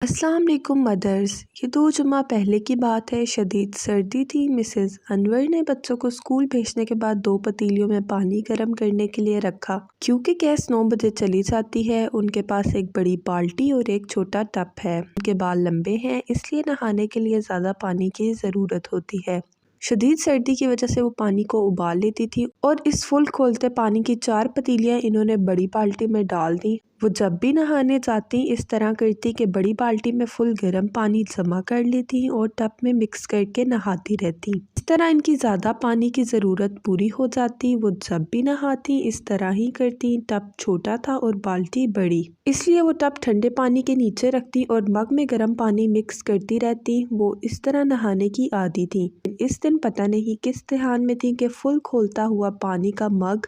अस्सलाम वालेकुम मदर्स। ये 2 जुमा पहले की बात है। शदीद सर्दी थी। मिसेस अनवर ने बच्चों को स्कूल भेजने के बाद 2 पतीलियों में पानी गर्म करने के लिए रखा। क्योंकि गैस 9 बजे चली जाती है, उनके पास एक बड़ी बाल्टी और एक छोटा टब है। उनके बाल लंबे हैं, इसलिए नहाने के लिए ज़्यादा पानी की ज़रूरत होती है। शदीद सर्दी की वजह से वो पानी को उबाल लेती थी और इस फुल खोलते पानी की 4 पतीलियाँ इन्होंने बड़ी बाल्टी में डाल दी। वो जब भी नहाने जाती इस तरह करती कि बड़ी बाल्टी में फुल गर्म पानी जमा कर लेती और टब में मिक्स करके नहाती रहती। इस तरह इनकी ज़्यादा पानी की ज़रूरत पूरी हो जाती। वो जब भी नहाती इस तरह ही करती। टब छोटा था और बाल्टी बड़ी, इसलिए वो टब ठंडे पानी के नीचे रखती और मग में गर्म पानी मिक्स करती रहती। वो इस तरह नहाने की आदी थी। इस दिन पता नहीं किस ध्यान में थी कि फुल खोलता हुआ पानी का मग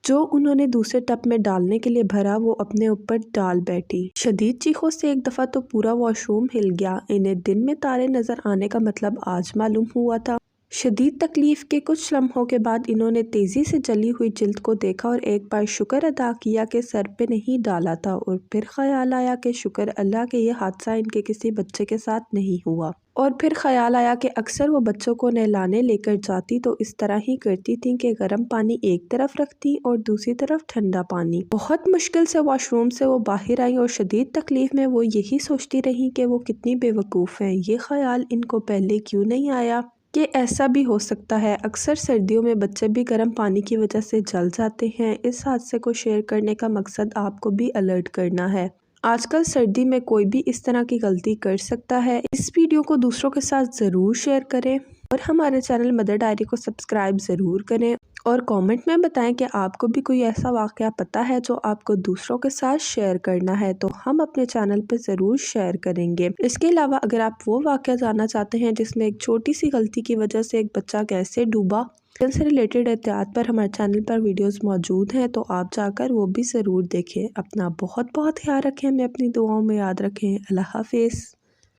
जो उन्होंने दूसरे टब में डालने के लिए भरा वो अपने ऊपर डाल बैठी। शदीद चीखों से एक दफ़ा तो पूरा वॉशरूम हिल गया। इन्हें दिन में तारे नज़र आने का मतलब आज मालूम हुआ था। शदीद तकलीफ़ के कुछ लम्हों के बाद इन्होंने तेज़ी से जली हुई जिल्द को देखा और एक बार शुक्र अदा किया कि सर पे नहीं डाला था, और फिर ख्याल आया कि शुक्र अल्लाह के ये हादसा इनके किसी बच्चे के साथ नहीं हुआ। और फिर ख्याल आया कि अक्सर वो बच्चों को नहलाने लेकर जाती तो इस तरह ही करती थी कि गर्म पानी एक तरफ रखती और दूसरी तरफ ठंडा पानी। बहुत मुश्किल से वॉशरूम से वो बाहर आई और शदीद तकलीफ़ में वो यही सोचती रही कि वो कितनी बेवकूफ़ हैं। ये ख्याल इनको पहले क्यों नहीं आया कि ऐसा भी हो सकता है। अक्सर सर्दियों में बच्चे भी गर्म पानी की वजह से जल जाते हैं। इस हादसे को शेयर करने का मकसद आपको भी अलर्ट करना है। आजकल सर्दी में कोई भी इस तरह की गलती कर सकता है। इस वीडियो को दूसरों के साथ ज़रूर शेयर करें और हमारे चैनल मदर डायरी को सब्सक्राइब ज़रूर करें और कमेंट में बताएं कि आपको भी कोई ऐसा वाक़या पता है जो आपको दूसरों के साथ शेयर करना है, तो हम अपने चैनल पर ज़रूर शेयर करेंगे। इसके अलावा अगर आप वो वाक़या जानना चाहते हैं जिसमें एक छोटी सी गलती की वजह से एक बच्चा कैसे डूबा, से रिलेटेड एहतियात पर हमारे चैनल पर वीडियोस मौजूद हैं, तो आप जाकर वो भी ज़रूर देखें। अपना बहुत बहुत ख्याल रखें, हमें अपनी दुआओं में याद रखें। अल्लाह हाफ़िज़।